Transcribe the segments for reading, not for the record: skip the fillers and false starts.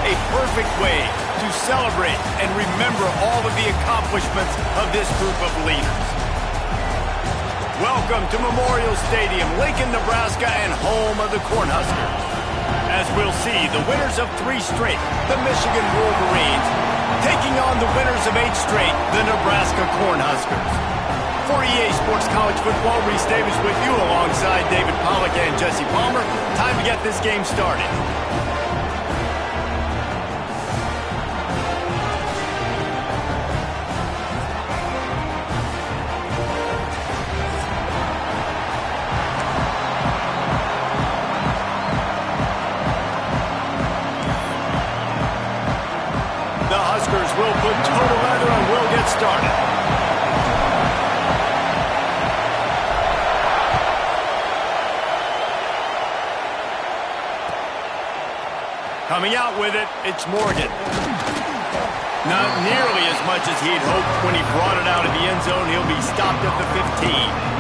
A perfect way to celebrate and remember all of the accomplishments of this group of leaders. Welcome to Memorial Stadium, Lincoln, Nebraska, and home of the Cornhuskers. As we'll see, the winners of 3 straight, the Michigan Wolverines, taking on the winners of 8 straight, the Nebraska Cornhuskers. For EA Sports College Football, Reese Davis with you alongside David Pollack and Jesse Palmer. Time to get this game started. The Huskers will put total leather and will get started. Coming out with it, it's Morgan. Not nearly as much as he'd hoped when he brought it out of the end zone. He'll be stopped at the 15.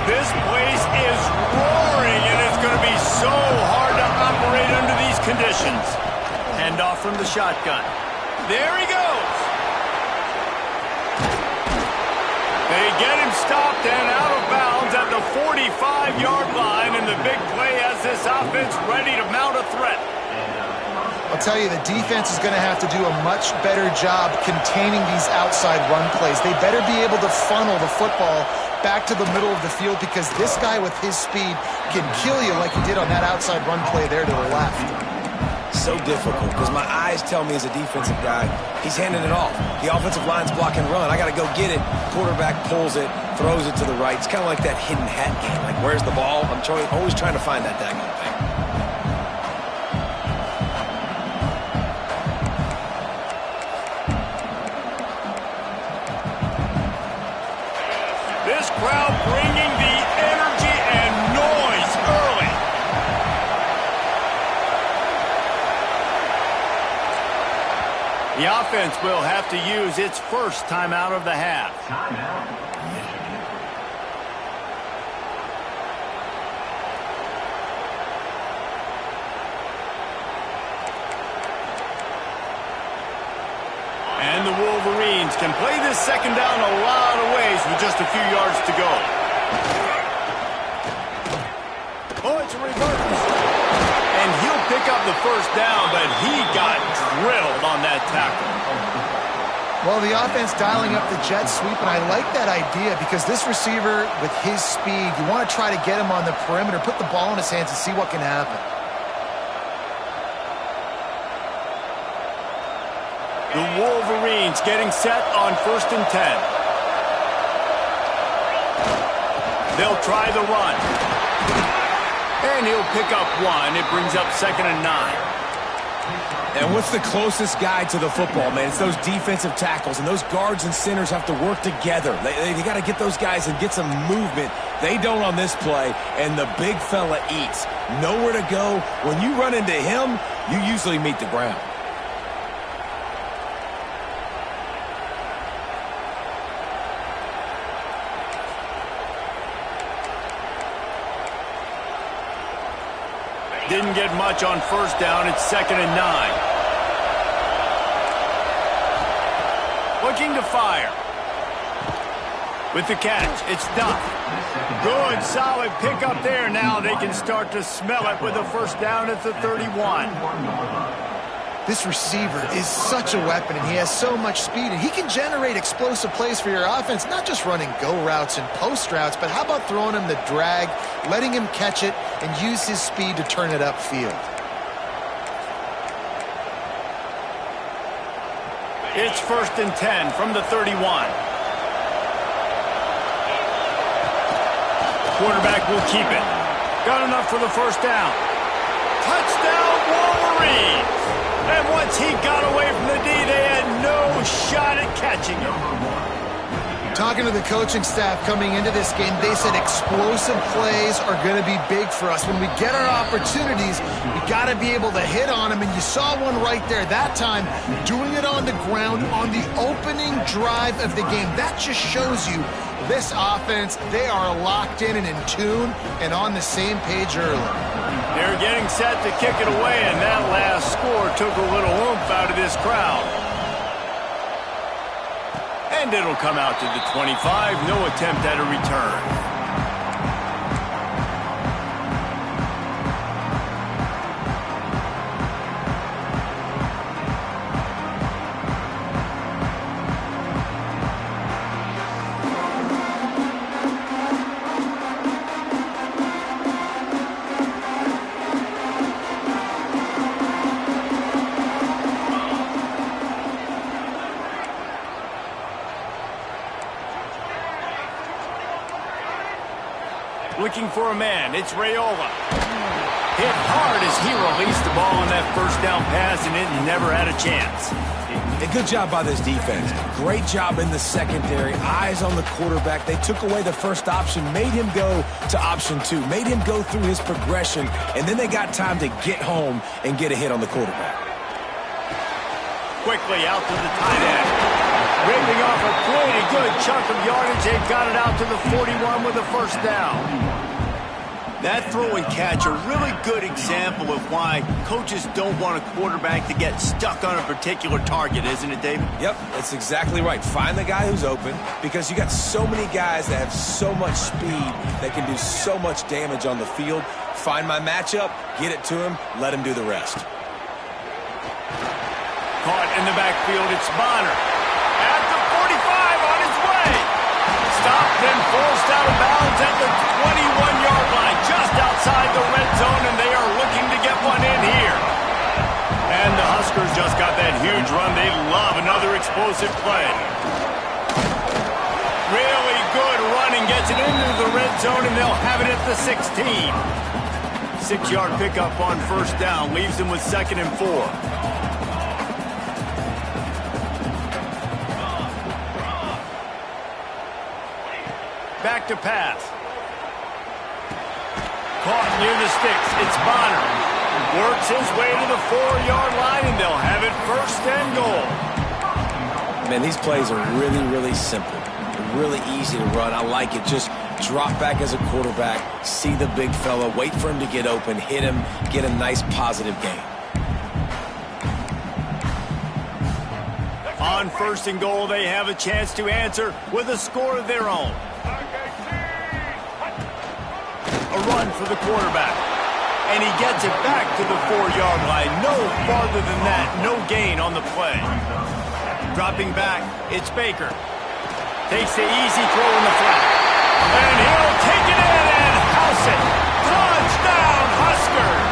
This place is roaring, and it's going to be so hard to operate under these conditions. Handoff from the shotgun. There he goes. They get him stopped and out of bounds at the 45-yard line, and the big play has this offense ready to mount a threat. I'll tell you, the defense is going to have to do a much better job containing these outside run plays. They better be able to funnel the football back to the middle of the field, because this guy with his speed can kill you like he did on that outside run play there to the left. So difficult, because my eyes tell me as a defensive guy, he's handing it off. The offensive line's block and run. I got to go get it. Quarterback pulls it, throws it to the right. It's kind of like that hidden hat game. Like, where's the ball? I'm always trying to find that daggone thing. This crowd bringing the energy and noise early. The offense will have to use its first timeout of the half. And the Wolverines can play this second down a lot of ways with just a few yards to go. Oh, it's a reverse. And he'll pick up the first down, but he got drilled on that tackle. Well, the offense dialing up the jet sweep, and I like that idea because this receiver, with his speed, you want to try to get him on the perimeter, put the ball in his hands and see what can happen. The Wolverines getting set on 1st and 10. They'll try the run. And he'll pick up 1. It brings up 2nd and 9. And what's the closest guy to the football, man? It's those defensive tackles, and those guards and centers have to work together. They got to get those guys and get some movement. They don't on this play, and the big fella eats. Nowhere to go. When you run into him, you usually meet the ground. Didn't get much on 1st down. It's 2nd and 9. Looking to fire. With the catch, it's Duff. Good, solid pickup there. Now they can start to smell it with a 1st down at the 31. This receiver is such a weapon, and he has so much speed, and he can generate explosive plays for your offense, not just running go routes and post routes, but how about throwing him the drag, letting him catch it, and use his speed to turn it upfield. It's 1st and 10 from the 31. Quarterback will keep it. Got enough for the 1st down. Touchdown, Wolverines! And once he got away from the D, they had no shot at catching him. Talking to the coaching staff coming into this game, they said explosive plays are going to be big for us. When we get our opportunities, we got to be able to hit on them, and you saw one right there that time, doing it on the ground on the opening drive of the game. That just shows you this offense, they are locked in and in tune and on the same page early. They're getting set to kick it away, and that last score took a little oomph out of this crowd. And it'll come out to the 25. No attempt at a return. Looking for a man, it's Raiola. Hit hard as he released the ball on that first down pass, and it never had a chance. A good job by this defense. Great job in the secondary. Eyes on the quarterback. They took away the first option, made him go to option 2, made him go through his progression, and then they got time to get home and get a hit on the quarterback. Quickly out to the tight end. Ripping off a pretty good chunk of yardage. They got it out to the 41 with a first down. That throw and catch, a really good example of why coaches don't want a quarterback to get stuck on a particular target, isn't it, David? Yep, that's exactly right. Find the guy who's open, because you got so many guys that have so much speed that can do so much damage on the field. Find my matchup, get it to him, let him do the rest. Caught in the backfield, it's Bonner. At the 45, on his way. Stopped and forced out of bounds at the 21-yard line, just outside the red zone, and they are looking to get one in here. And the Huskers just got that huge run. They love another explosive play. Really good running, gets it into the red zone, and they'll have it at the 16. 6-yard pickup on first down, leaves them with 2nd and 4. Back to pass. Caught near the sticks. It's Bonner. Works his way to the 4-yard line, and they'll have it 1st and goal. Man, these plays are really, really simple. They're really easy to run. I like it. Just drop back as a quarterback, see the big fella, wait for him to get open, hit him, get a nice positive gain. On 1st and goal, they have a chance to answer with a score of their own. A run for the quarterback. And he gets it back to the 4-yard line. No farther than that. No gain on the play. Dropping back, it's Baker. Takes the easy throw in the flat. And he'll take it in and house it. Touchdown, Huskers!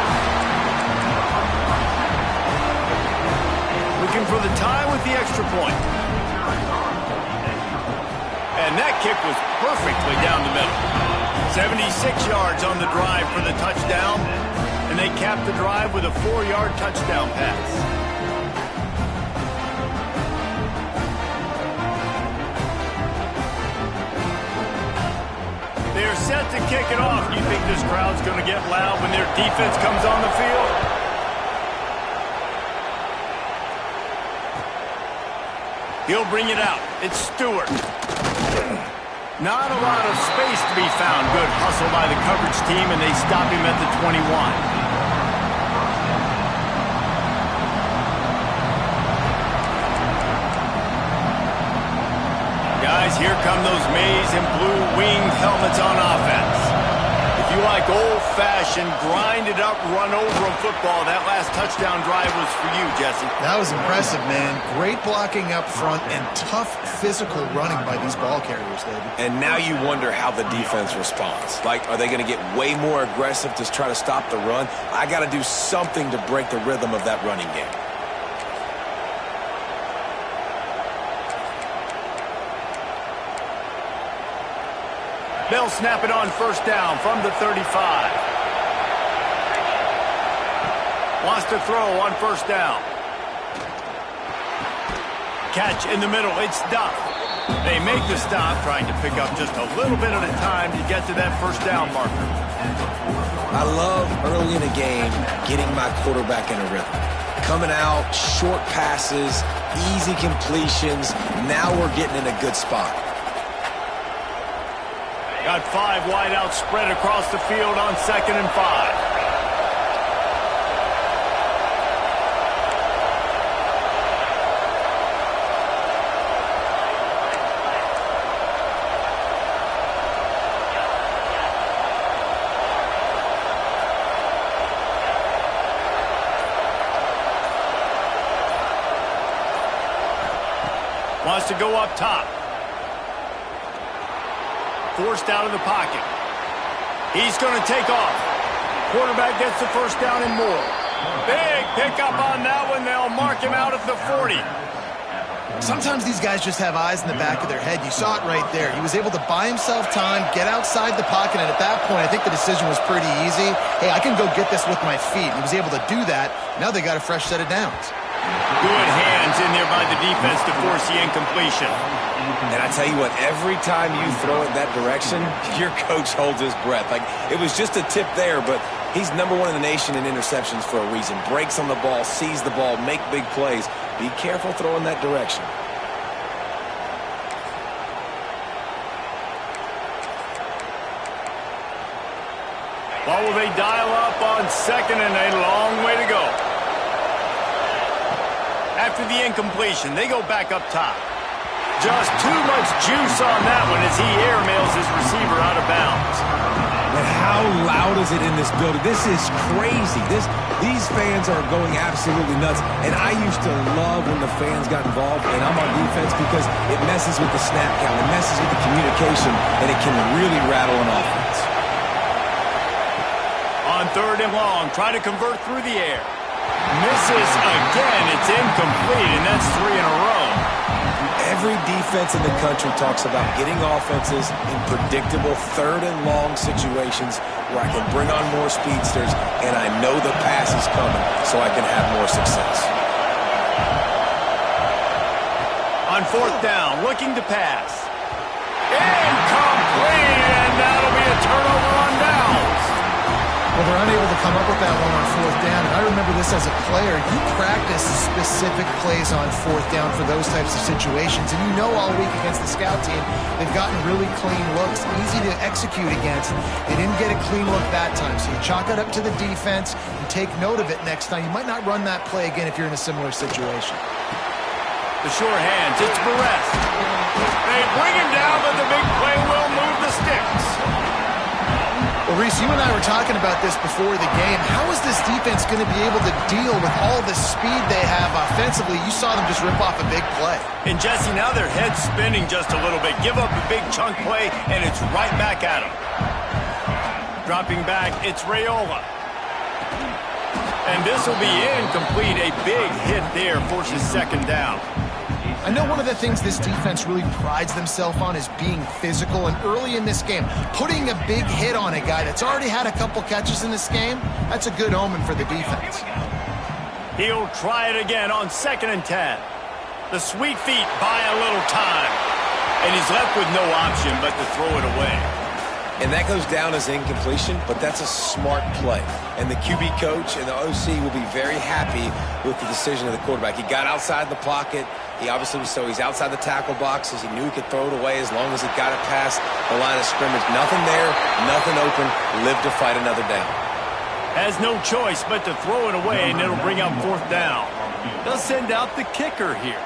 Looking for the tie with the extra point. And that kick was perfectly down the middle. 76 yards on the drive for the touchdown, and they capped the drive with a 4-yard touchdown pass. They're set to kick it off. You think this crowd's going to get loud when their defense comes on the field? He'll bring it out. It's Stewart. Not a lot of space to be found. Good hustle by the coverage team, and they stop him at the 21. Guys, here come those maize and blue winged helmets on offense. If you like old-fashioned, grinded-up, run-over football, that last touchdown drive was for you, Jesse. That was impressive, man. Great blocking up front and tough physical running by these ball carriers, David. And now you wonder how the defense responds. Like, are they going to get way more aggressive to try to stop the run? I got to do something to break the rhythm of that running game. They'll snap it on first down from the 35. Wants to throw on first down. Catch in the middle. It's Duff. They make the stop, trying to pick up just a little bit at a time to get to that first down marker. I love early in a game getting my quarterback in a rhythm. Coming out, short passes, easy completions. Now we're getting in a good spot. Got 5 wide out spread across the field on 2nd and 5. Wants to go up top. Forced out of the pocket. He's going to take off. Quarterback gets the first down and more. Big pickup on that one. They'll mark him out at the 40. Sometimes these guys just have eyes in the back of their head. You saw it right there. He was able to buy himself time, get outside the pocket, and at that point, I think the decision was pretty easy. Hey, I can go get this with my feet. He was able to do that. Now they got a fresh set of downs. Good hands in there by the defense to force the incompletion. And I tell you what, every time you throw it that direction, your coach holds his breath. Like, it was just a tip there, but he's #1 in the nation in interceptions for a reason. Breaks on the ball, sees the ball, make big plays. Be careful throwing that direction. What will they dial up on 2nd and a long way to go? After the incompletion, they go back up top. Just too much juice on that one as he airmails his receiver out of bounds. And how loud is it in this building? This is crazy. These fans are going absolutely nuts. And I used to love when the fans got involved, and I'm on defense because it messes with the snap count. It messes with the communication, and it can really rattle an offense. On 3rd and long, try to convert through the air. Misses again. It's incomplete, and that's 3 in a row. Every defense in the country talks about getting offenses in predictable 3rd and long situations where I can bring on more speedsters and I know the pass is coming so I can have more success. On 4th down, looking to pass. Incomplete, and that'll be a turnover on downs. Well, they're unable to come up with that one on 4th down. And I remember this as a player. You practice specific plays on 4th down for those types of situations. And you know all week against the scout team, they've gotten really clean looks, easy to execute against. They didn't get a clean look that time. So you chalk it up to the defense and take note of it next time. You might not run that play again if you're in a similar situation. The sure hands, it's Barrett. They bring him down, but the big play will move the sticks. Well, Reese, you and I were talking about this before the game. How is this defense going to be able to deal with all the speed they have offensively? You saw them just rip off a big play. And, Jesse, now their head's spinning just a little bit. Give up a big chunk play, and it's right back at them. Dropping back, it's Raiola. And this will be incomplete. A big hit there forces 2nd down. I know one of the things this defense really prides themselves on is being physical, and early in this game, putting a big hit on a guy that's already had a couple catches in this game, that's a good omen for the defense. He'll try it again on 2nd and 10. The sweet feet buy a little time, and he's left with no option but to throw it away. And that goes down as incompletion, but that's a smart play. And the QB coach and the OC will be very happy with the decision of the quarterback. He got outside the pocket. He obviously was he's outside the tackle boxes. He knew he could throw it away as long as he got it past the line of scrimmage. Nothing there, nothing open. Live to fight another down. Has no choice but to throw it away, and it'll bring up 4th down. They'll send out the kicker here.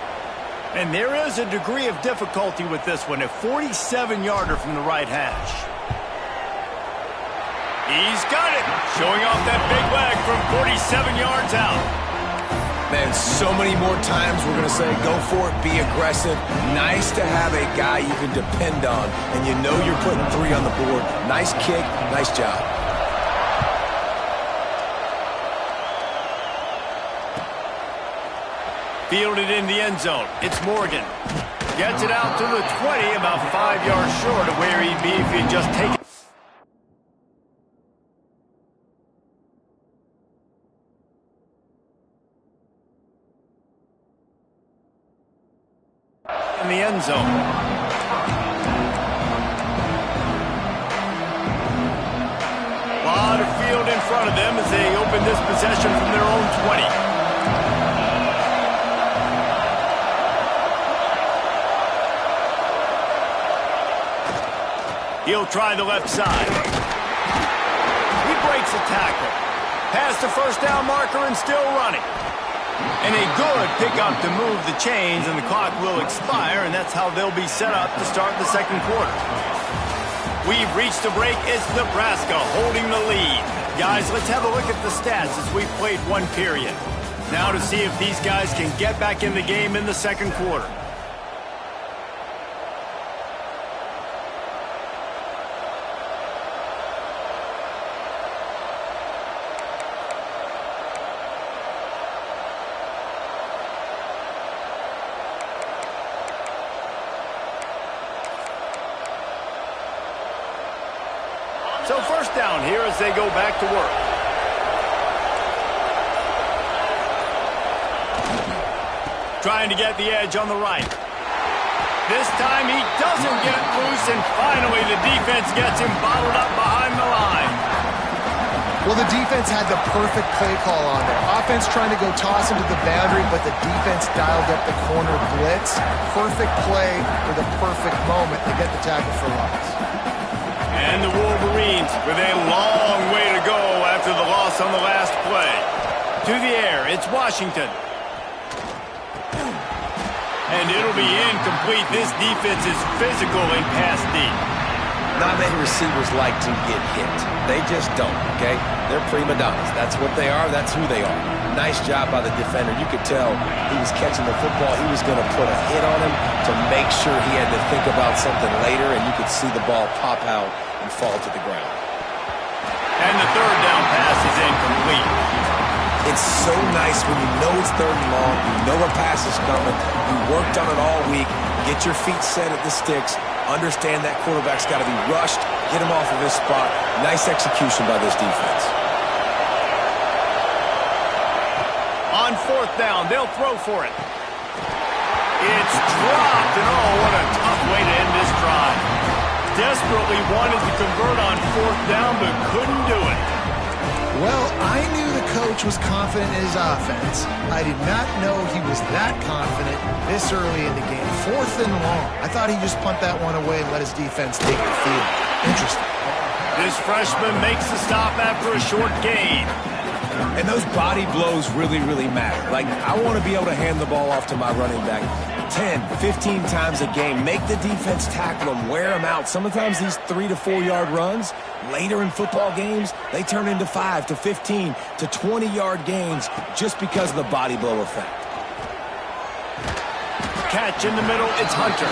And there is a degree of difficulty with this one, a 47-yarder from the right hash. He's got it, showing off that big leg from 47 yards out. Man, so many more times we're going to say, go for it, be aggressive. Nice to have a guy you can depend on, and you know you're putting 3 on the board. Nice kick, nice job. Fielded in the end zone. It's Morgan. Gets it out to the 20, about 5 yards short of where he'd be if he'd just taken in the end zone. possession from their own 20. He'll try the left side. He breaks a tackle. Past the first down marker and still running. And a good pickup to move the chains, and the clock will expire, and that's how they'll be set up to start the second quarter. We've reached the break. It's Nebraska holding the lead. Guys, let's have a look at the stats as we've played one period. Now to see if these guys can get back in the game in the second quarter. So first down here as they go back to work. Trying to get the edge on the right. This time he doesn't get loose, and finally the defense gets him bottled up behind the line. Well, the defense had the perfect play call on there. Offense trying to go toss him to the boundary, but the defense dialed up the corner blitz. Perfect play for the perfect moment to get the tackle for loss. And the Wolverines with a long way to go after the loss on the last play. To the air, it's Washington. And it'll be incomplete. This defense is physical in pass deep. Not many receivers like to get hit. They just don't, okay? They're prima donnas. That's what they are. That's who they are. Nice job by the defender. You could tell he was catching the football. He was going to put a hit on him to make sure he had to think about something later, and you could see the ball pop out and fall to the ground. And the third down pass is incomplete. It's so nice when you know it's third and long, you know a pass is coming, you worked on it all week, get your feet set at the sticks, understand that quarterback's got to be rushed, get him off of his spot. Nice execution by this defense. On fourth down, they'll throw for it. It's dropped, and oh, what a tough way to end this drive. Desperately wanted to convert on fourth down, but couldn't do it. Well, I knew the coach was confident in his offense. I did not know he was that confident this early in the game. Fourth and long. I thought he'd just punt that one away and let his defense take the field. Interesting. This freshman makes the stop after a short gain. And those body blows really, really matter. Like, I want to be able to hand the ball off to my running back 10, 15 times a game. Make the defense tackle them, wear them out. Sometimes these 3 to 4 yard runs, later in football games, they turn into 5 to 15 to 20 yard gains just because of the body blow effect. Catch in the middle, it's Hunter.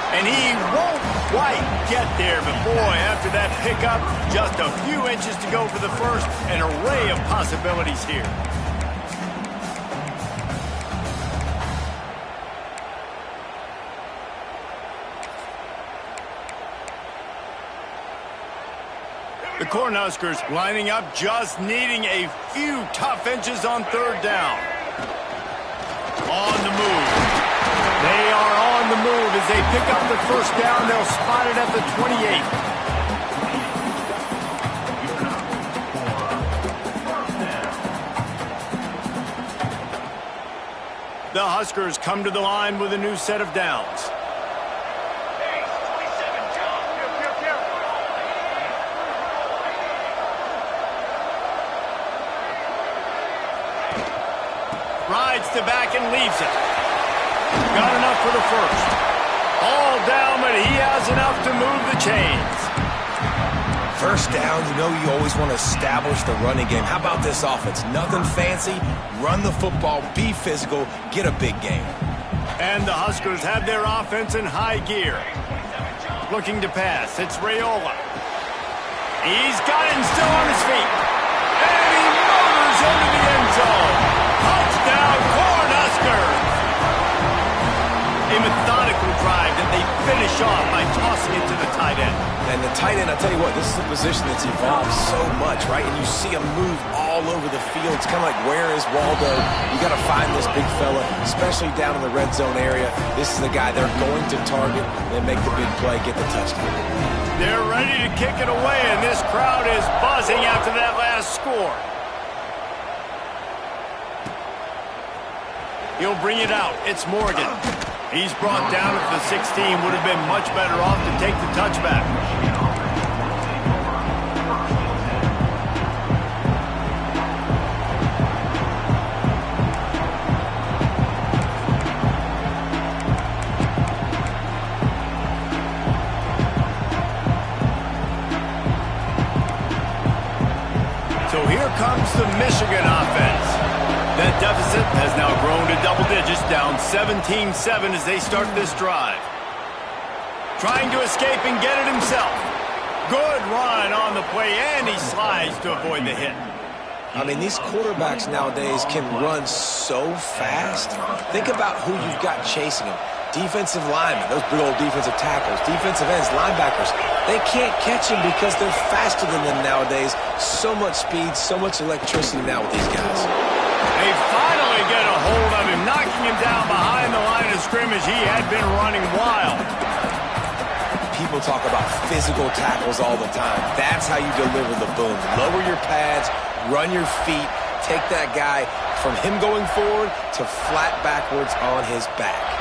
And he won't quite get there, but boy, after that pickup, just a few inches to go for the first. An array of possibilities here. The Cornhuskers lining up, just needing a few tough inches on third down. On the move. They are on the move as they pick up the first down. They'll spot it at the 28. The Huskers come to the line with a new set of downs. Rides to back and leaves it. Got enough for the first. All down, but he has enough to move the chains. First down, you know you always want to establish the running game. How about this offense? Nothing fancy. Run the football, be physical, get a big game. And the Huskers have their offense in high gear. Looking to pass, it's Raiola. He's got him still on his feet. And he motors into the end zone. Touchdown, Cornhuskers! A methodical drive that they finish off by tossing it to the tight end. And the tight end, I'll tell you what, this is a position that's evolved so much, right? And you see him move all over the field. It's kind of like, where is Waldo? You got to find this big fella, especially down in the red zone area. This is the guy they're going to target and make the big play, get the touchdown. They're ready to kick it away, and this crowd is buzzing after that last score. He'll bring it out. It's Morgan. He's brought down at the 16. Would have been much better off to take the touchback. So here comes the Michigan offense. That deficit has now grown to double digits, down 17-7 as they start this drive. Trying to escape and get it himself. Good run on the play, and he slides to avoid the hit. I mean, these quarterbacks nowadays can run so fast. Think about who you've got chasing them. Defensive linemen, those big old defensive tackles, defensive ends, linebackers. They can't catch him because they're faster than them nowadays. So much speed, so much electricity now with these guys. They finally get a hold of him, knocking him down behind the line of scrimmage. He had been running wild. People talk about physical tackles all the time. That's how you deliver the boom. Lower your pads, run your feet, take that guy from him going forward to flat backwards on his back.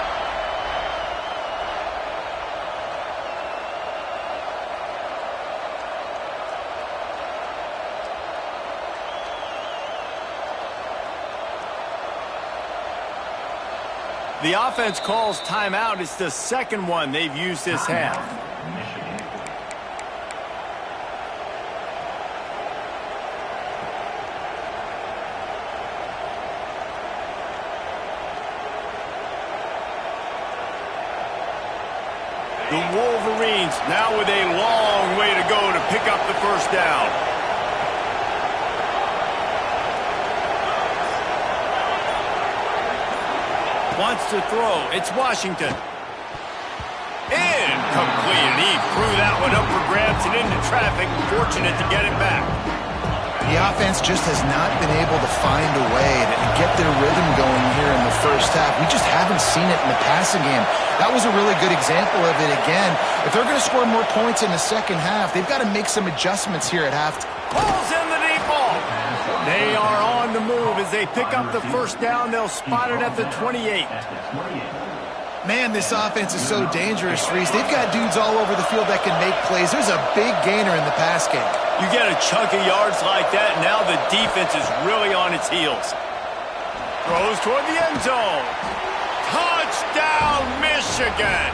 The offense calls timeout. It's the second one they've used this half. The Wolverines now with a long way to go to pick up the first down. Wants to throw. It's Washington. Incomplete. And he threw that one up for grabs and into traffic. Fortunate to get it back. The offense just has not been able to find a way to get their rhythm going here in the first half. We just haven't seen it in the passing game. That was a really good example of it again. If they're going to score more points in the second half, they've got to make some adjustments here at halftime. Pulls in the deep ball. They are on the move as they pick up the first down. They'll spot it at the 28. Man, this offense is so dangerous, Reese. They've got dudes all over the field that can make plays. There's a big gainer in the pass game. You get a chunk of yards like that, now the defense is really on its heels. Throws toward the end zone. Touchdown, Michigan!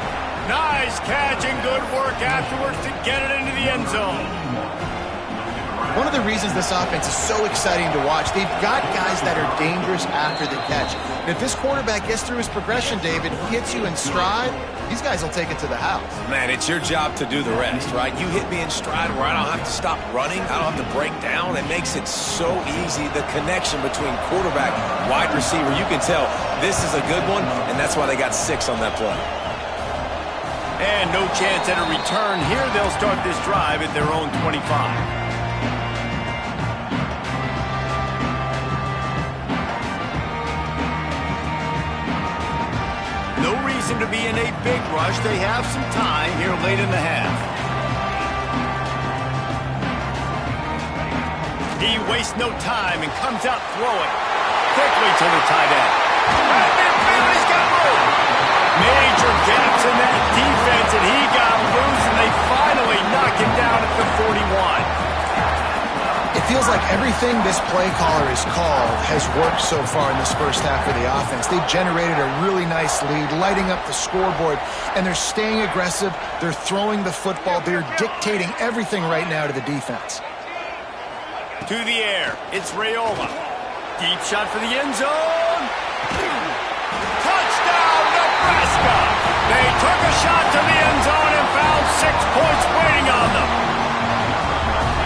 Nice catch and good work afterwards to get it into the end zone. One of the reasons this offense is so exciting to watch, they've got guys that are dangerous after the catch. And if this quarterback gets through his progression, David, he hits you in stride, these guys will take it to the house. Man, it's your job to do the rest, right? You hit me in stride where I don't have to stop running. I don't have to break down. It makes it so easy. The connection between quarterback, wide receiver, you can tell this is a good one, and that's why they got 6 on that play. And no chance at a return. Here they'll start this drive at their own 25. No reason to be in a big rush. They have some time here late in the half. He wastes no time and comes out throwing quickly to the tight end. He's got room. Major gaps in that defense, and he got loose, and they finally knock him down at the 41. It feels like everything this play caller has called has worked so far in this first half of the offense. They've generated a really nice lead, lighting up the scoreboard, and they're staying aggressive. They're throwing the football. They're dictating everything right now to the defense. To the air, it's Raiola. Deep shot for the end zone. Touchdown, Nebraska! They took a shot to the end zone and found 6 points waiting on them.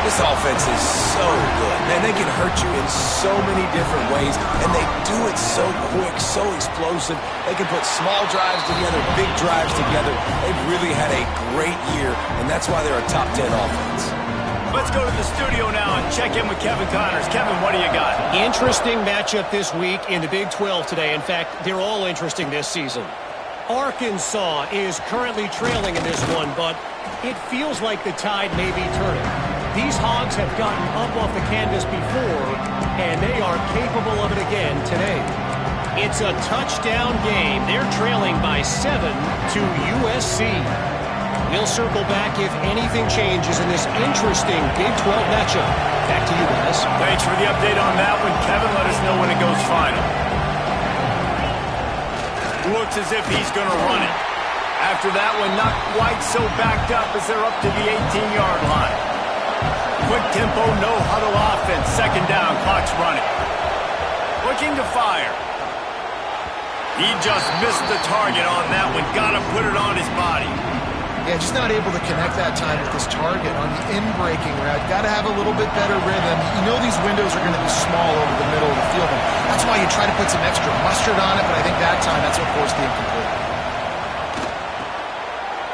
This offense is so good. Man, they can hurt you in so many different ways, and they do it so quick, so explosive. They can put small drives together, big drives together. They've really had a great year, and that's why they're a top 10 offense. Let's go to the studio now and check in with Kevin Connors. Kevin, what do you got? Interesting matchup this week in the Big 12 today. In fact, they're all interesting this season. Arkansas is currently trailing in this one, but it feels like the tide may be turning. These Hogs have gotten up off the canvas before, and they are capable of it again today. It's a touchdown game. They're trailing by 7 to USC. We'll circle back if anything changes in this interesting Big 12 matchup. Back to you guys. Thanks for the update on that one, Kevin. Let us know when it goes final. Looks as if he's going to run it. After that one, not quite so backed up as they're up to the 18-yard line. Quick tempo, no huddle offense. Second down, clock's running. Looking to fire. He just missed the target on that one. Got to put it on his body. Yeah, just not able to connect that time with his target on the in-breaking route. Got to have a little bit better rhythm. You know these windows are going to be small over the middle of the field. And that's why you try to put some extra mustard on it, but I think that time that's what forced the incomplete.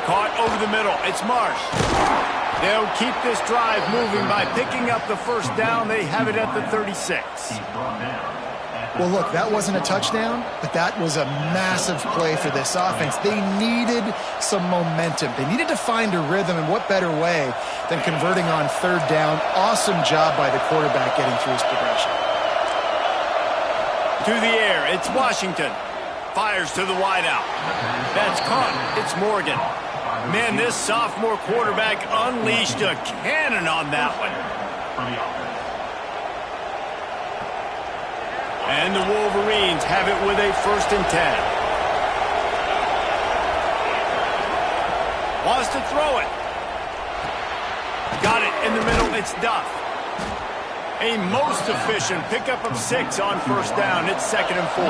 Caught over the middle. It's Marsh. They'll keep this drive moving by picking up the first down. They have it at the 36. Well, look, that wasn't a touchdown, but that was a massive play for this offense. They needed some momentum. They needed to find a rhythm, and what better way than converting on third down. Awesome job by the quarterback getting through his progression. To the air, it's Washington. Fires to the wideout. That's caught. It's Morgan. Man, this sophomore quarterback unleashed a cannon on that one. And the Wolverines have it with a 1st and 10. Wants to throw it. Got it in the middle. It's Duff. A most efficient pickup of 6 on first down. It's 2nd and 4.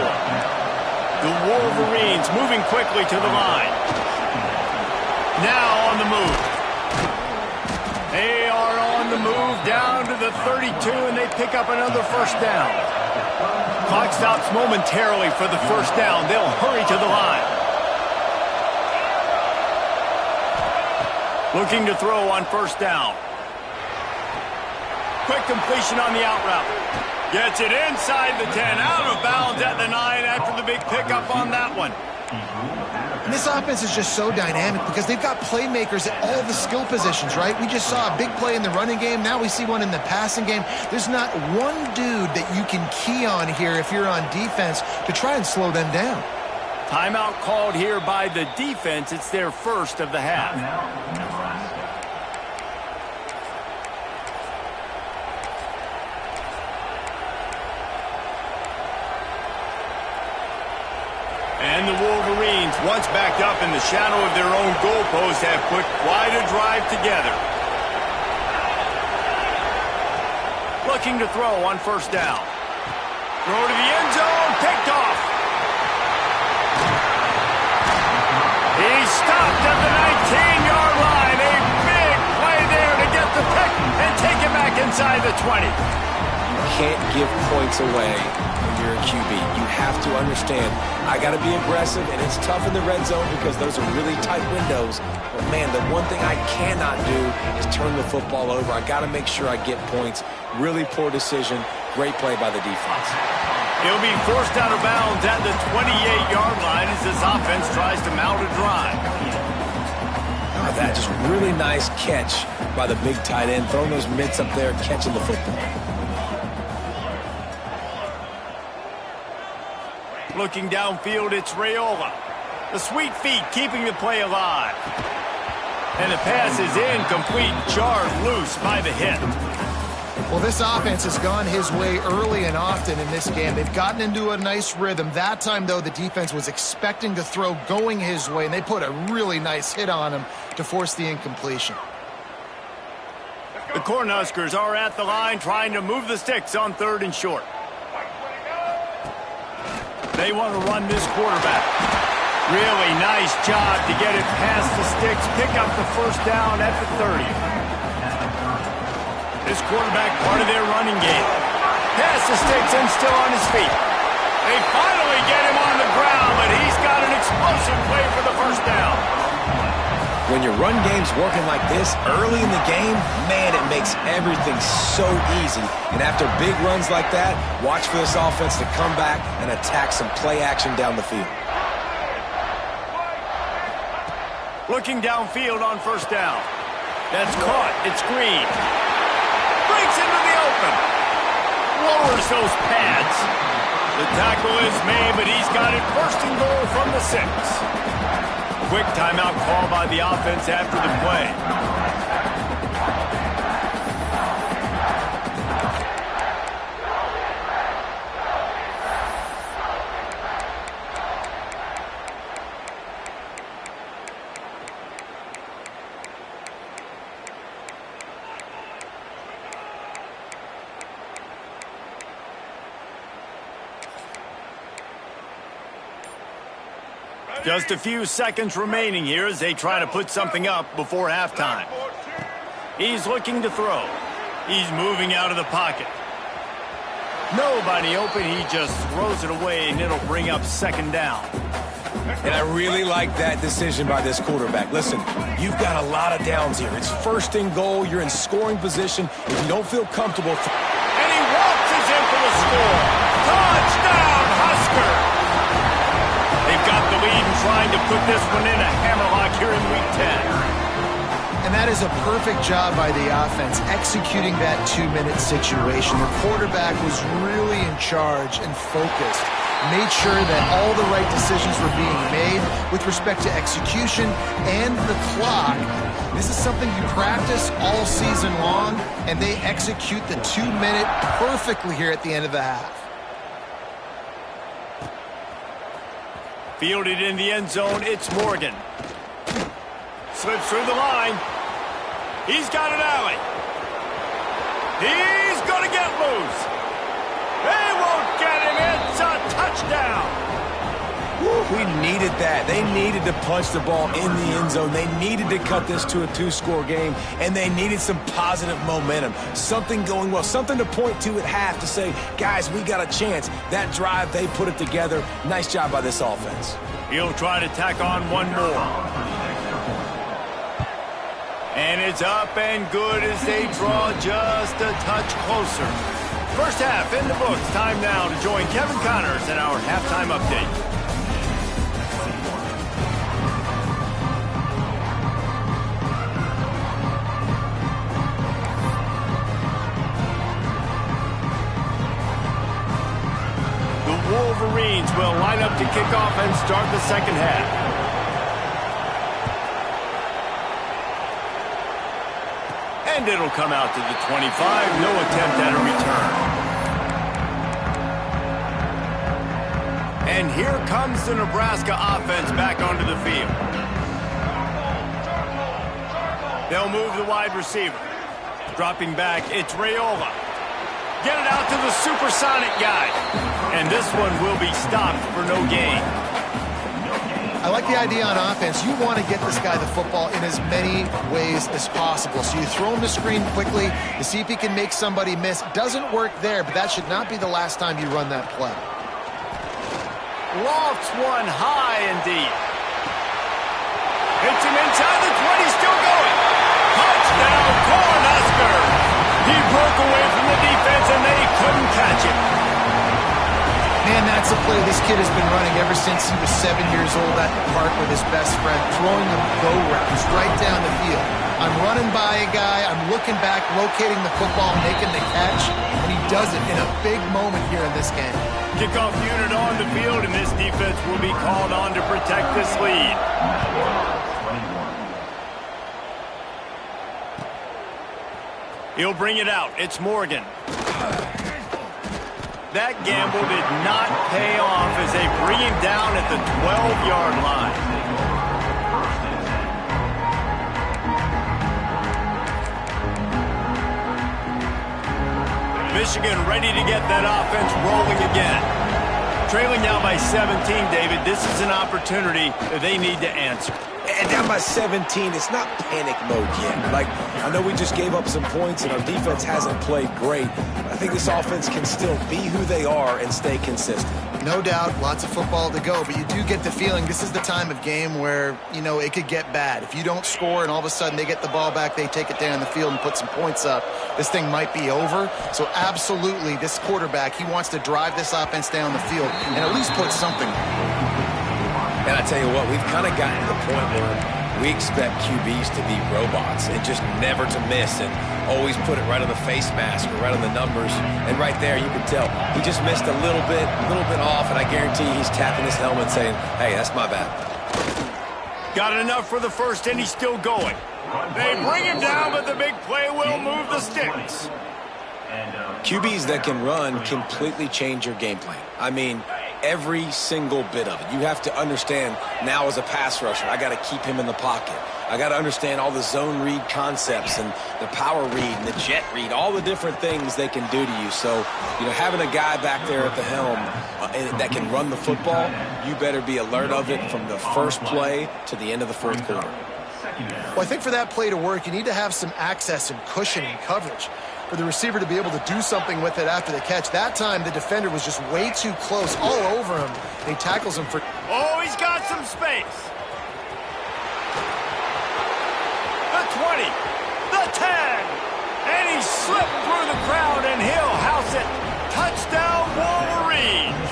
The Wolverines moving quickly to the line. Now on the move. They are on the move down to the 32, and they pick up another first down. Clock stops momentarily for the first down. They'll hurry to the line. Looking to throw on first down. Quick completion on the out route. Gets it inside the 10, out of bounds at the 9 after the big pickup on that one. And this offense is just so dynamic because they've got playmakers at all the skill positions, right? We just saw a big play in the running game. Now we see one in the passing game. There's not one dude that you can key on here if you're on defense to try and slow them down. Timeout called here by the defense. It's their first of the half. And the Wolverines, once backed up in the shadow of their own goalpost, have put quite a drive together. Looking to throw on first down. Throw to the end zone, picked off. He's stopped at the 19-yard line. A big play there to get the pick and take it back inside the 20. You can't give points away when you're a QB. You have to understand, I got to be aggressive, and it's tough in the red zone because those are really tight windows. But, man, the one thing I cannot do is turn the football over. I got to make sure I get points. Really poor decision. Great play by the defense. He'll be forced out of bounds at the 28-yard line as this offense tries to mount a drive. That just really nice catch by the big tight end, throwing those mitts up there, catching the football. Looking downfield, it's Raiola. The sweet feet keeping the play alive. And the pass is incomplete, jarred loose by the hit. Well, this offense has gone his way early and often in this game. They've gotten into a nice rhythm. That time, though, the defense was expecting to throw going his way, and they put a really nice hit on him to force the incompletion. The Cornhuskers are at the line trying to move the sticks on 3rd and short. They want to run this quarterback. Really nice job to get it past the sticks, pick up the first down at the 30. This quarterback part of their running game. Past the sticks and still on his feet. They finally get him on the ground, but he's got an explosive play for the first down. When your run game's working like this early in the game, man, it makes everything so easy. And after big runs like that, watch for this offense to come back and attack some play action down the field. Looking downfield on first down. That's caught. It's Green. Breaks into the open. Lowers those pads. The tackle is made, but he's got it first and goal from the 6. Quick timeout call by the offense after the play. Just a few seconds remaining here as they try to put something up before halftime. He's looking to throw. He's moving out of the pocket. Nobody open. He just throws it away, and it'll bring up second down. And I really like that decision by this quarterback. Listen, you've got a lot of downs here. It's first and goal. You're in scoring position. If you don't feel comfortable... And he waltzes in for the score. Touchdown, Husker! They've got the lead and trying to put this one in a hammerlock here in Week 10. And that is a perfect job by the offense, executing that 2-minute situation. The quarterback was really in charge and focused. Made sure that all the right decisions were being made with respect to execution and the clock. This is something you practice all season long, and they execute the 2-minute perfectly here at the end of the half. Fielded in the end zone, it's Morgan. Slips through the line. He's got an alley. He's going to get loose. They won't get him. It's a touchdown. We needed that. They needed to punch the ball in the end zone. They needed to cut this to a 2-score game, and they needed some positive momentum. Something going well, something to point to at half to say, guys, we got a chance. That drive, they put it together. Nice job by this offense. He'll try to tack on one more. And it's up and good as they draw just a touch closer. First half in the books. Time now to join Kevin Connors in our halftime update. Wolverines will line up to kick off and start the second half. And it'll come out to the 25. No attempt at a return. And here comes the Nebraska offense back onto the field. They'll move the wide receiver. Dropping back, it's Raiola. Get it out to the supersonic guy. And this one will be stopped for no gain. I like the idea on offense. You want to get this guy the football in as many ways as possible. So you throw him the screen quickly to see if he can make somebody miss. Doesn't work there, but that should not be the last time you run that play. Lofts one high indeed. Hits him inside the 20, still going. Touchdown, Cornhusker. He broke away from the defense and they couldn't catch him. Man, that's a play this kid has been running ever since he was 7 years old at the park with his best friend, throwing the go routes right down the field. I'm running by a guy, I'm looking back, locating the football, making the catch, and he does it in a big moment here in this game. Kickoff unit on the field, and this defense will be called on to protect this lead. He'll bring it out. It's Morgan. That gamble did not pay off as they bring him down at the 12-yard line. Michigan ready to get that offense rolling again. Trailing now by 17, David. This is an opportunity that they need to answer. And down by 17, it's not panic mode yet. Like, I know we just gave up some points and our defense hasn't played great. I think this offense can still be who they are and stay consistent. No doubt, lots of football to go, but you do get the feeling this is the time of game where, you know, it could get bad. If you don't score and all of a sudden they get the ball back, they take it down the field and put some points up, this thing might be over. So absolutely, this quarterback, he wants to drive this offense down the field and at least put something. And I tell you what, we've kind of gotten to the point where We expect QBs to be robots and just never to miss and always put it right on the face mask or right on the numbers. And right there, you can tell he just missed a little bit off, and I guarantee he's tapping his helmet saying, hey, that's my bad. Got enough for the first, and he's still going. They bring him down, but the big play will move the sticks. QBs that can run completely change your game plan. I mean, every single bit of it. You have to understand now as a pass rusher, I got to keep him in the pocket. I got to understand all the zone read concepts and the power read and the jet read, all the different things they can do to you. So, you know, having a guy back there at the helm that can run the football, you better be alert of it from the first play to the end of the fourth quarter. Well, I think for that play to work, you need to have some access and cushion and coverage for the receiver to be able to do something with it after the catch. That time, the defender was just way too close, all over him, and he tackles him for... Oh, he's got some space. The 20, the 10, and he slipped through the crowd, and he'll house it. Touchdown, Wolverines.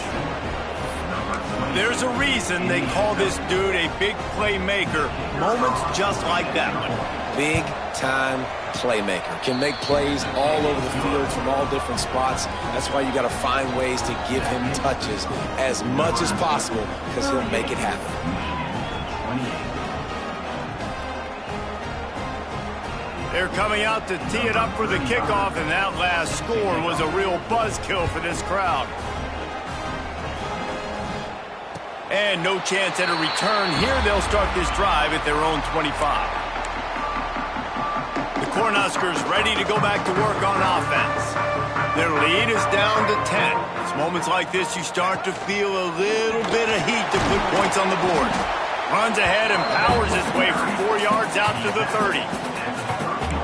There's a reason they call this dude a big playmaker. Moments just like that one. Big-time playmaker. Can make plays all over the field from all different spots. That's why you got to find ways to give him touches as much as possible because he'll make it happen. They're coming out to tee it up for the kickoff, and that last score was a real buzzkill for this crowd. And no chance at a return here. They'll start this drive at their own 25. The Cornhuskers ready to go back to work on offense. Their lead is down to 10. It's moments like this you start to feel a little bit of heat to put points on the board. Runs ahead and powers his way for 4 yards out to the 30.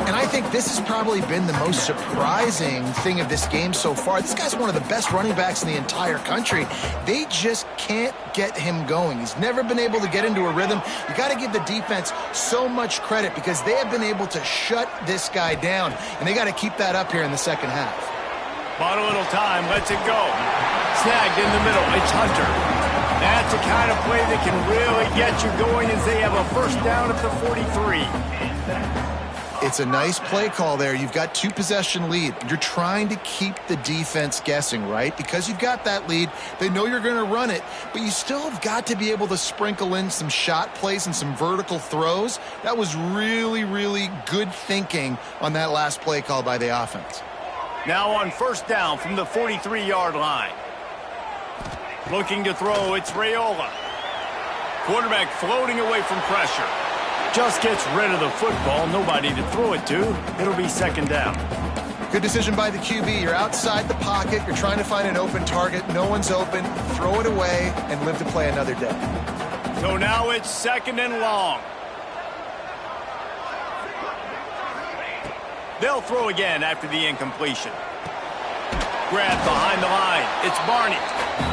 And I think this has probably been the most surprising thing of this game so far. This guy's one of the best running backs in the entire country. They just can't get him going. He's never been able to get into a rhythm. You got to give the defense so much credit because they have been able to shut this guy down, and they got to keep that up here in the second half. Bought a little time, lets it go. Snagged in the middle, it's Hunter. That's the kind of play that can really get you going as they have a first down at the 43. It's a nice play call there. You've got 2-possession lead. You're trying to keep the defense guessing, right? Because you've got that lead, they know you're going to run it, but you still have got to be able to sprinkle in some shot plays and some vertical throws. That was really, really good thinking on that last play call by the offense. Now on first down from the 43-yard line. Looking to throw, it's Raiola. Quarterback floating away from pressure. Just gets rid of the football, nobody to throw it to. It'll be second down. Good decision by the QB. You're outside the pocket. You're trying to find an open target. No one's open. Throw it away and live to play another day. So now it's second and long. They'll throw again after the incompletion. Grab behind the line. It's Barney.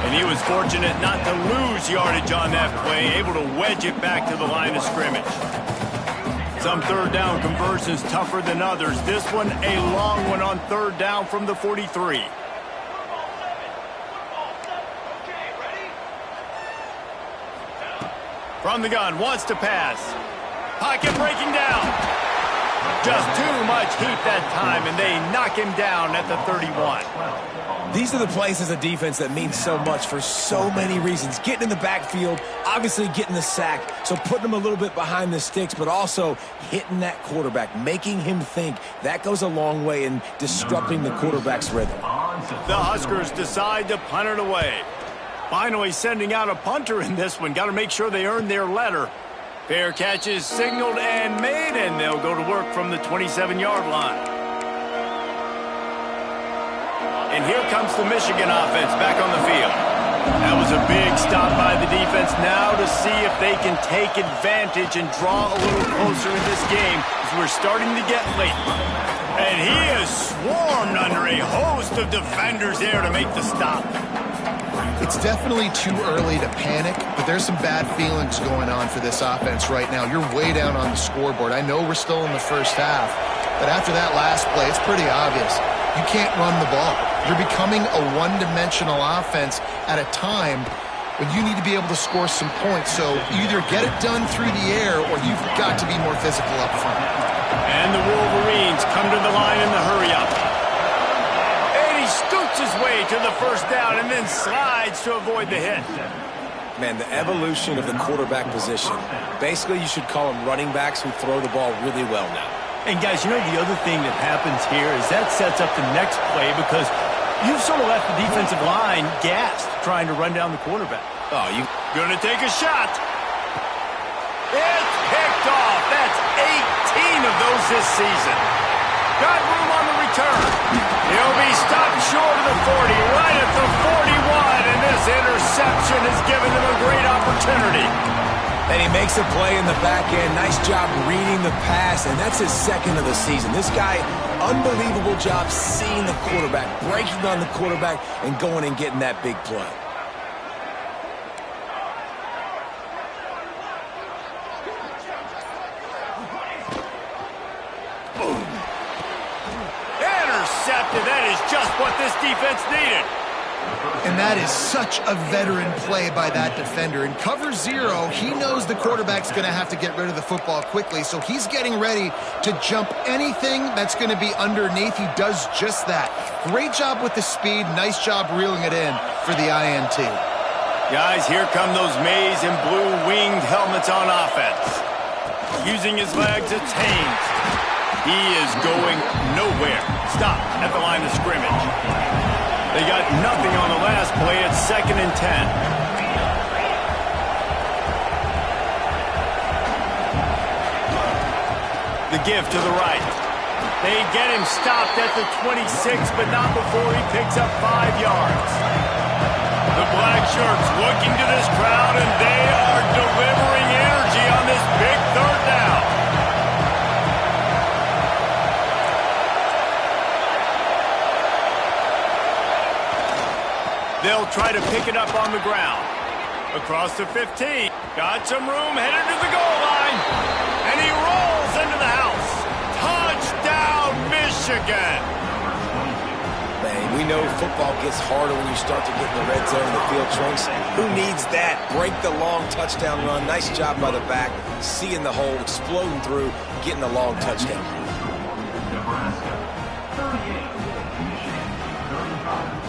And he was fortunate not to lose yardage on that play, able to wedge it back to the line of scrimmage. Some third down conversions tougher than others. This one, a long one on third down from the 43. From the gun, wants to pass. Pocket breaking down. Just too much heat that time, and they knock him down at the 31. These are the plays as a defense that mean so much for so many reasons. Getting in the backfield, obviously getting the sack, so putting them a little bit behind the sticks, but also hitting that quarterback, making him think. That goes a long way in disrupting the quarterback's rhythm. The Huskers decide to punt it away. Finally sending out a punter in this one. Got to make sure they earn their letter. Fair catch is signaled and made, and they'll go to work from the 27-yard line. And here comes the Michigan offense back on the field. That was a big stop by the defense. Now to see if they can take advantage and draw a little closer in this game as we're starting to get late. And he is swarmed under a host of defenders there to make the stop. It's definitely too early to panic, but there's some bad feelings going on for this offense right now. You're way down on the scoreboard. I know we're still in the first half, but after that last play, it's pretty obvious. You can't run the ball. You're becoming a one-dimensional offense at a time when you need to be able to score some points. So either get it done through the air or you've got to be more physical up front. And the Wolverines come to the line in the hurry-up. And he scoots his way to the first down and then slides to avoid the hit. Man, the evolution of the quarterback position. Basically, you should call them running backs who throw the ball really well now. And guys, you know the other thing that happens here is that sets up the next play because you've sort of left the defensive line gassed trying to run down the quarterback. Oh, you gonna take a shot. It's picked off. That's 18 of those this season. Got room on the return. He'll be stopped short of the 40, right at the 41, and this interception has given them a great opportunity. And he makes a play in the back end. Nice job reading the pass, and that's his second of the season. This guy, unbelievable job seeing the quarterback, breaking on the quarterback, and going and getting that big play. Intercepted. That is just what this defense needed. And that is such a veteran play by that defender. In cover zero, he knows the quarterback's going to have to get rid of the football quickly, so he's getting ready to jump anything that's going to be underneath. He does just that. Great job with the speed. Nice job reeling it in for the INT. Guys, here come those maize and blue winged helmets on offense. Using his legs, it's Haynes. He is going nowhere. Stop at the line of scrimmage. They got nothing on the last play. It's 2nd and 10. The give to the right. They get him stopped at the 26, but not before he picks up 5 yards. The black shirts looking to this crowd, and they are delivering energy on this big 3rd down. They'll try to pick it up on the ground. Across the 15. Got some room, headed to the goal line. And he rolls into the house. Touchdown, Michigan. Man, we know football gets harder when you start to get in the red zone and the field shrinks. Who needs that? Break the long touchdown run. Nice job by the back. Seeing the hole, exploding through, getting the long touchdown. Nebraska, 38. Michigan, 35.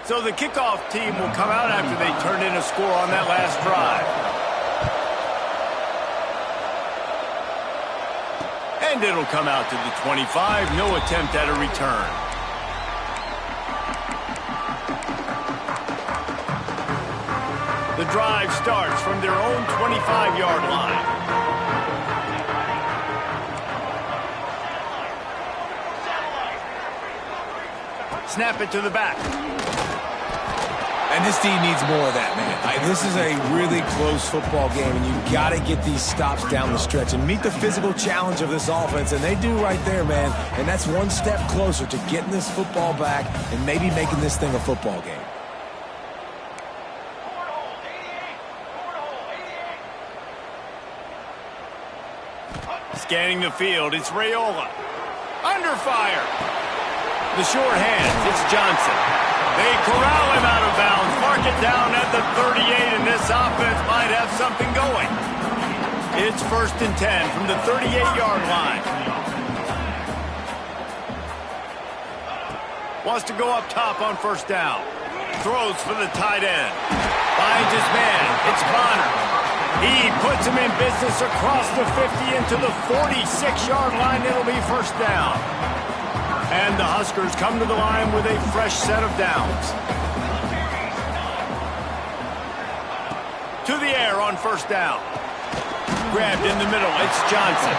So the kickoff team will come out after they turned in a score on that last drive. And it'll come out to the 25. No attempt at a return. The drive starts from their own 25-yard line. Snap it to the back. And this team needs more of that, man. This is a really close football game, and you've got to get these stops down the stretch and meet the physical challenge of this offense, and they do right there, man. And that's one step closer to getting this football back and maybe making this thing a football game. Scanning the field, it's Raiola. Under fire. The short hands, it's Johnson. They corral him out of bounds, mark it down at the 38, and this offense might have something going. It's 1st and 10 from the 38-yard line. Wants to go up top on 1st down. Throws for the tight end. Finds his man. It's Connor. He puts him in business across the 50 into the 46-yard line. It'll be 1st down. And the Huskers come to the line with a fresh set of downs. To the air on 1st down. Grabbed in the middle, it's Johnson.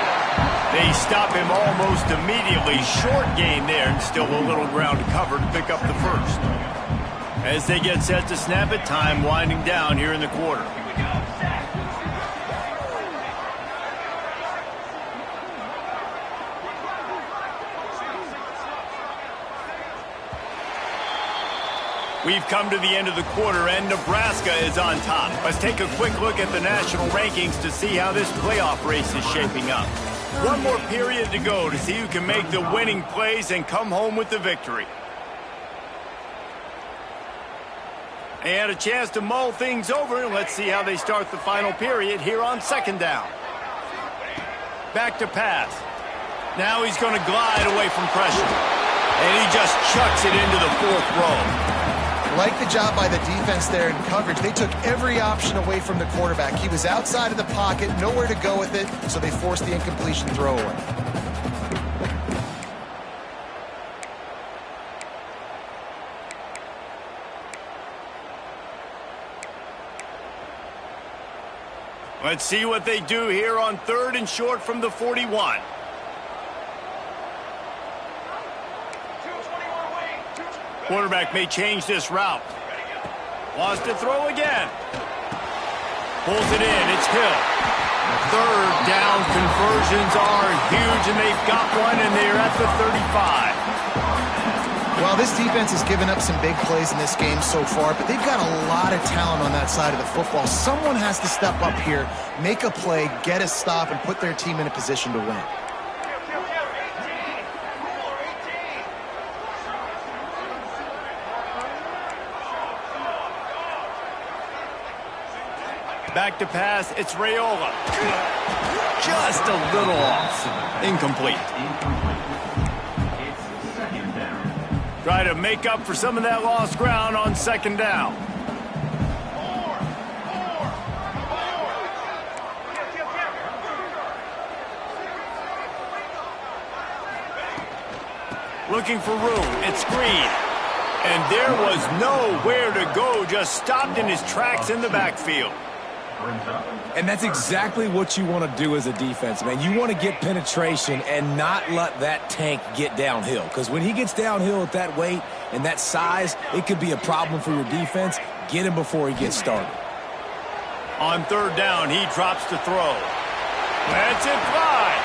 They stop him almost immediately. Short gain there, and still a little ground to cover to pick up the 1st. As they get set to snap it, time winding down here in the quarter. We've come to the end of the quarter, and Nebraska is on top. Let's take a quick look at the national rankings to see how this playoff race is shaping up. One more period to go to see who can make the winning plays and come home with the victory. They had a chance to mull things over. Let's see how they start the final period here on second down. Back to pass. Now he's going to glide away from pressure. And he just chucks it into the fourth row. Like the job by the defense there in coverage. They took every option away from the quarterback. He was outside of the pocket, nowhere to go with it, so they forced the incompletion throwaway. Let's see what they do here on third and short from the 41. Quarterback may change this route. Wants to throw again. Pulls it in. It's Hill. Third down conversions are huge, and they've got one, and they're at the 35. Well, this defense has given up some big plays in this game so far, but they've got a lot of talent on that side of the football. Someone has to step up here, make a play, get a stop, and put their team in a position to win. Back to pass, it's Raiola. Just a little off. Incomplete. It's second down. Try to make up for some of that lost ground on second down. Looking for room, it's Green. And there was nowhere to go, just stopped in his tracks in the backfield. And that's exactly what you want to do as a defense, man. You want to get penetration and not let that tank get downhill. Because when he gets downhill at that weight and that size, it could be a problem for your defense. Get him before he gets started. On third down, he drops to throw. That's it, fly.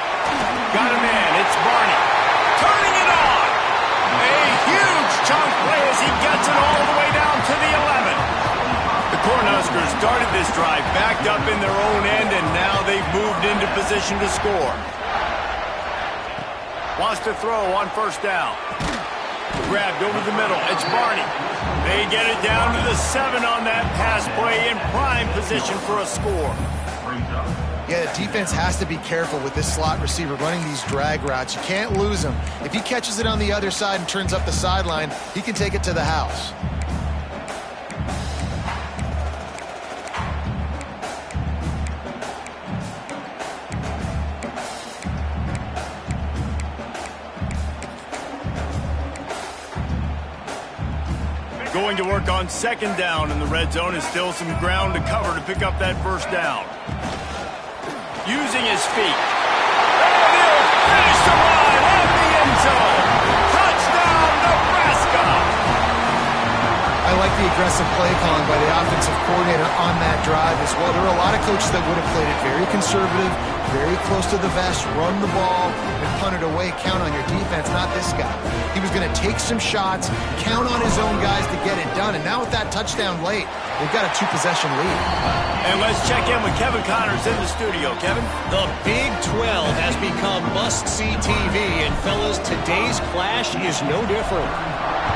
Got him in, it's Barney. Turning it on. A huge chunk play as he gets it all the way down to the 11. The Cornhuskers started this drive backed up in their own end, and now they've moved into position to score. Wants to throw on first down. Grabbed over the middle. It's Barney. They get it down to the 7 on that pass play in prime position for a score. Yeah, the defense has to be careful with this slot receiver running these drag routes. You can't lose him. If he catches it on the other side and turns up the sideline, he can take it to the house. Going to work on second down in the red zone is still some ground to cover to pick up that first down. Using his feet. And he'll finish the line at the end zone. Touchdown, Nebraska! I like the aggressive play calling by the offensive coordinator on that drive as well. There are a lot of coaches that would have played it very conservative, very close to the vest, run the ball, and punt it away. Count on your defense, not this guy. He was going to take some shots, count on his own guys to get it done. And now with that touchdown late, they've got a 2-possession lead. And let's check in with Kevin Connors in the studio. Kevin? The Big 12 has become must-see TV, and fellas, today's clash is no different.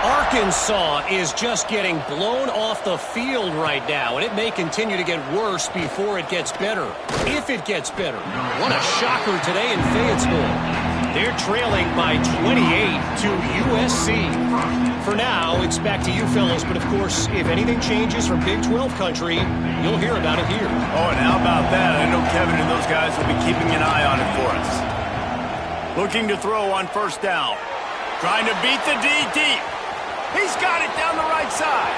Arkansas is just getting blown off the field right now, and it may continue to get worse before it gets better. If it gets better. What a shocker today in Fayetteville. They're trailing by 28 to USC. For now, it's back to you fellas, but of course, if anything changes from Big 12 country, you'll hear about it here. Oh, and how about that? I know Kevin and those guys will be keeping an eye on it for us. Looking to throw on first down. Trying to beat the D deep. He's got it down the right side.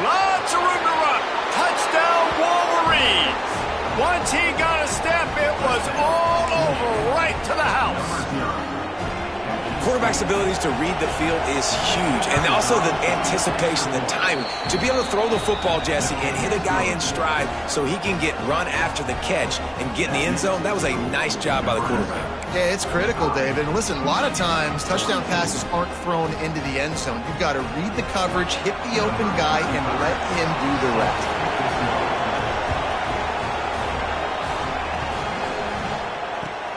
Lots of room to run. Touchdown, Wolverines. Once he got a step, it was all over right to the house. Quarterback's abilities to read the field is huge, and also the anticipation, the timing. To be able to throw the football, Jesse, and hit a guy in stride so he can get run after the catch and get in the end zone, that was a nice job by the quarterback. Yeah, it's critical, David. And listen, a lot of times touchdown passes aren't thrown into the end zone. You've got to read the coverage, hit the open guy, and let him do the rest.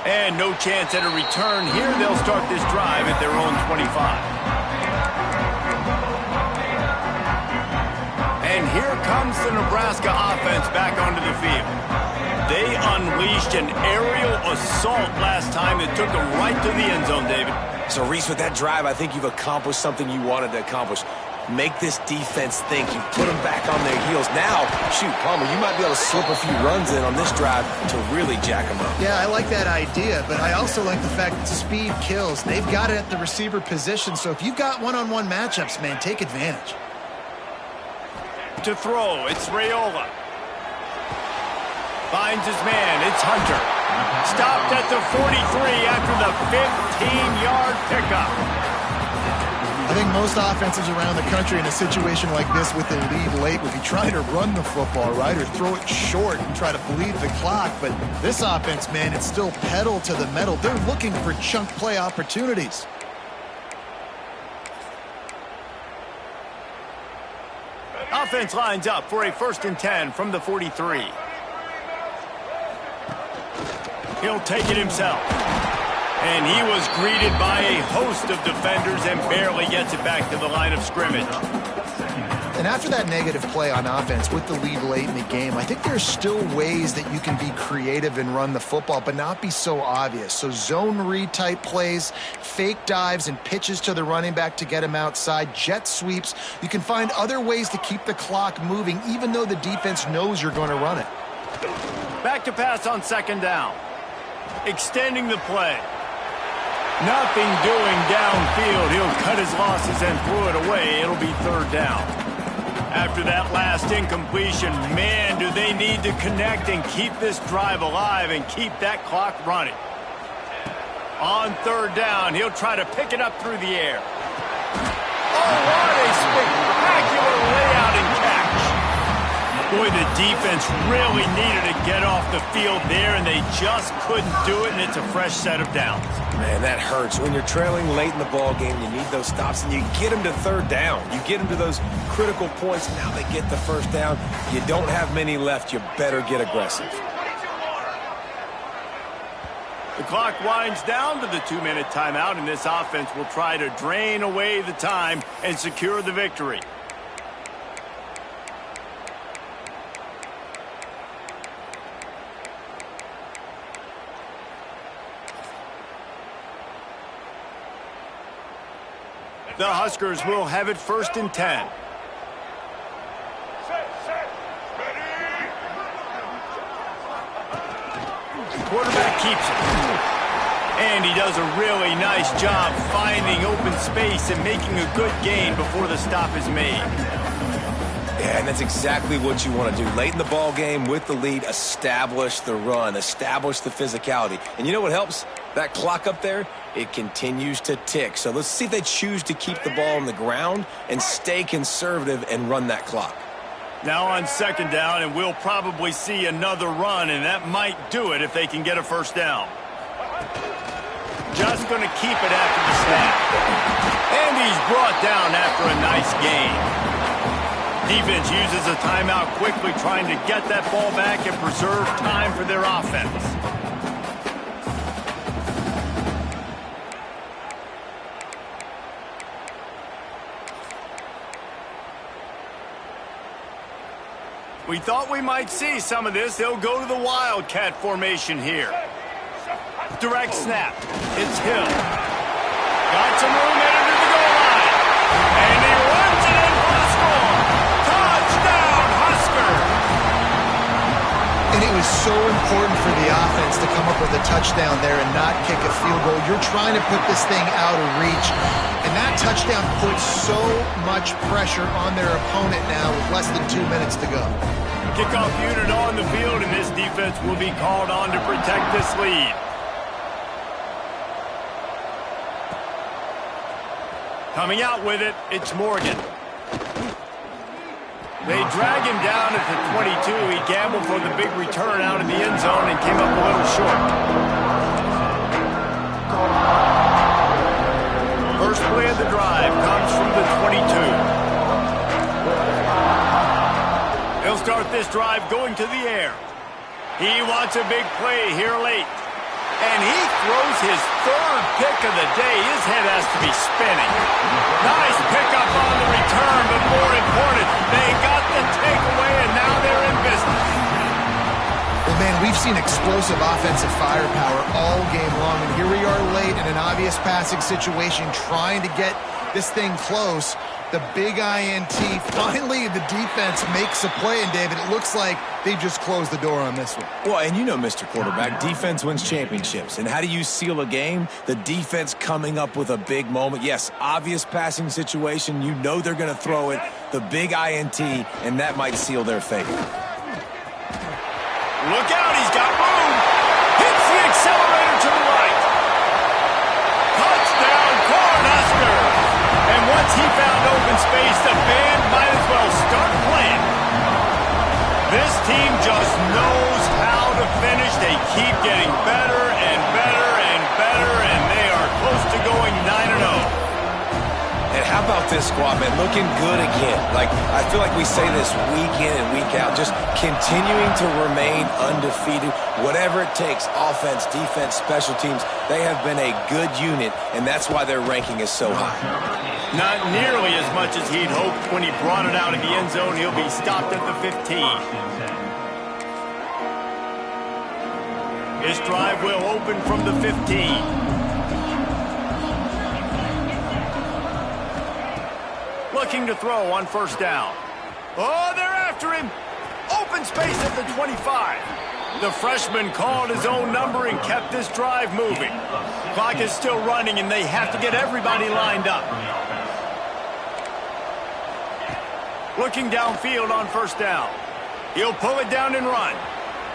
And no chance at a return here. They'll start this drive at their own 25. And here comes the Nebraska offense back onto the field. They unleashed an aerial assault last time that took them right to the end zone, David. So, Reese, with that drive, I think you've accomplished something you wanted to accomplish. Make this defense think. You put them back on their heels. Now, shoot, Palmer, you might be able to slip a few runs in on this drive to really jack them up. Yeah, I like that idea, but I also like the fact that speed kills. They've got it at the receiver position, so if you've got one-on-one matchups, man, take advantage. To throw, it's Raiola. Finds his man, it's Hunter. Stopped at the 43 after the 15-yard pickup. I think most offenses around the country in a situation like this with a lead late would be trying to run the football, right, or throw it short and try to bleed the clock. But this offense, man, it's still pedal to the metal. They're looking for chunk play opportunities. Offense lines up for a 1st and 10 from the 43. He'll take it himself. And he was greeted by a host of defenders and barely gets it back to the line of scrimmage. And after that negative play on offense with the lead late in the game, I think there's still ways that you can be creative and run the football, but not be so obvious. So zone read type plays, fake dives and pitches to the running back to get him outside, jet sweeps. You can find other ways to keep the clock moving, even though the defense knows you're going to run it. Back to pass on 2nd down. Extending the play. Nothing doing downfield. He'll cut his losses and throw it away. It'll be 3rd down. After that last incompletion, man, do they need to connect and keep this drive alive and keep that clock running. On 3rd down, he'll try to pick it up through the air. Oh, what a spectacular layout and catch. Boy, the defense really needed to get off the field there, and they just couldn't do it, and it's a fresh set of downs. Man, that hurts. When you're trailing late in the ball game, you need those stops, and you get them to 3rd down. You get them to those critical points. Now they get the 1st down. You don't have many left. You better get aggressive. The clock winds down to the 2-minute timeout, and this offense will try to drain away the time and secure the victory. The Huskers will have it 1st and 10. Quarterback keeps it. And he does a really nice job finding open space and making a good gain before the stop is made. Yeah, and that's exactly what you want to do. Late in the ball game with the lead, establish the run, establish the physicality. And you know what helps? That clock up there, it continues to tick. So let's see if they choose to keep the ball on the ground and stay conservative and run that clock. Now on 2nd down, and we'll probably see another run, and that might do it if they can get a 1st down. Just going to keep it after the snap. And he's brought down after a nice gain. Defense uses a timeout quickly, trying to get that ball back and preserve time for their offense. We thought we might see some of this. They'll go to the Wildcat formation here. Direct snap. It's Hill. Got some room headed to the goal line. And he runs it in for the score. Touchdown, Husker! And it was so important for the offense to come up with a touchdown there and not kick a field goal. You're trying to put this thing out of reach. And that touchdown puts so much pressure on their opponent now with less than 2 minutes to go. Kickoff unit on the field, and this defense will be called on to protect this lead. Coming out with it, it's Morgan. They drag him down at the 22. He gambled for the big return out in the end zone and came up a little short. First play of the drive comes from the 22. He'll start this drive going to the air. He wants a big play here late. And he throws his third pick of the day. His head has to be spinning. Nice pickup on the return, but more important, they got the takeaway, and now they're in business. Well, man, we've seen explosive offensive firepower all game long, and here we are late in an obvious passing situation trying to get this thing close. The big INT. Finally, the defense makes a play, and David, it looks like they just closed the door on this one. Well, and you know, Mr. Quarterback, defense wins championships. And how do you seal a game? The defense coming up with a big moment. Yes, obvious passing situation. You know they're going to throw it. The big INT, and that might seal their fate. Look out, he's got room. Hits the accelerator to the right. Touchdown, Cornhusker. And once he found open space, the band might as well start playing. This team just knows how to finish. They keep getting better and better and better, and they are close to going 9-0. And how about this squad, man? Looking good again. Like, I feel like we say this week in and week out, just continuing to remain undefeated. Whatever it takes, offense, defense, special teams, they have been a good unit, and that's why their ranking is so high. Not nearly as much as he'd hoped when he brought it out of the end zone. He'll be stopped at the 15. This drive will open from the 15. Looking to throw on first down. Oh, they're after him. Open space at the 25. The freshman called his own number and kept this drive moving. Clock is still running, and they have to get everybody lined up. Looking downfield on first down. He'll pull it down and run.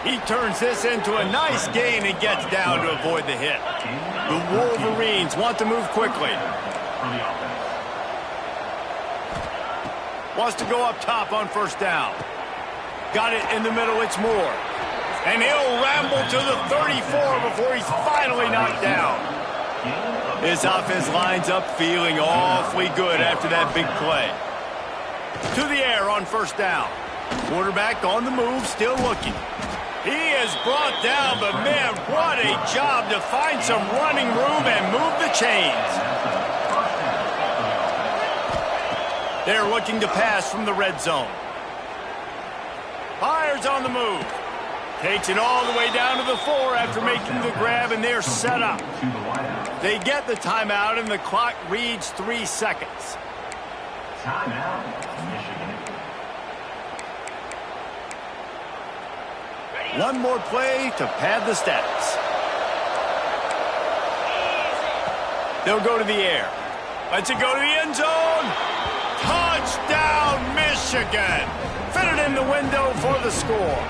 He turns this into a nice gain and gets down to avoid the hit. The Wolverines want to move quickly. Wants to go up top on first down. Got it in the middle, it's Moore. And he'll ramble to the 34 before he's finally knocked down. His offense lines up feeling awfully good after that big play. To the air on first down. Quarterback on the move, still looking. He is brought down, but man, what a job to find some running room and move the chains. They're looking to pass from the red zone. Fires on the move. Takes it all the way down to the 4 after making the grab, and they're set up. They get the timeout, and the clock reads 3 seconds. Timeout, Michigan. One more play to pad the stats. They'll go to the air. Let's it go to the end zone. Touchdown, Michigan. Fitted in the window for the score.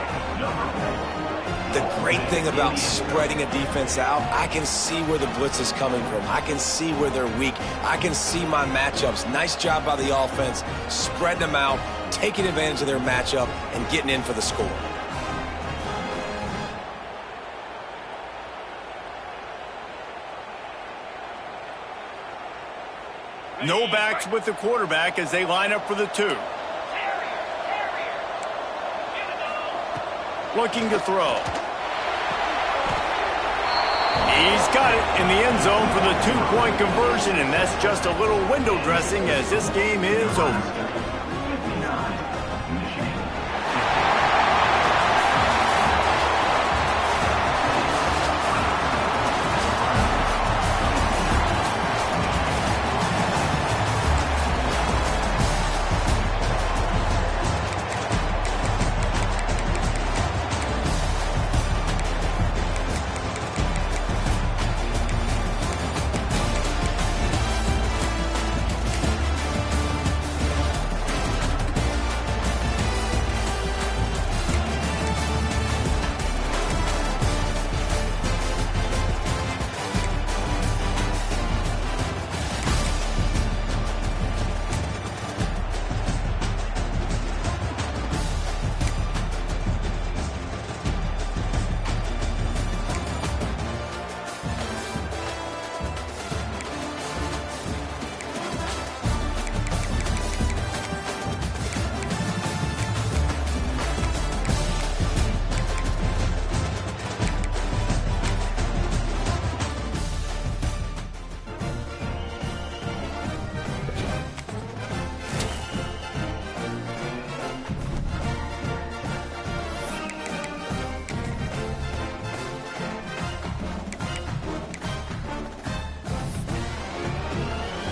The great thing about spreading a defense out, I can see where the blitz is coming from. I can see where they're weak. I can see my matchups. Nice job by the offense, spreading them out, taking advantage of their matchup, and getting in for the score. No backs with the quarterback as they line up for the 2. Looking to throw. He's got it in the end zone for the 2-point conversion, and that's just a little window dressing as this game is over.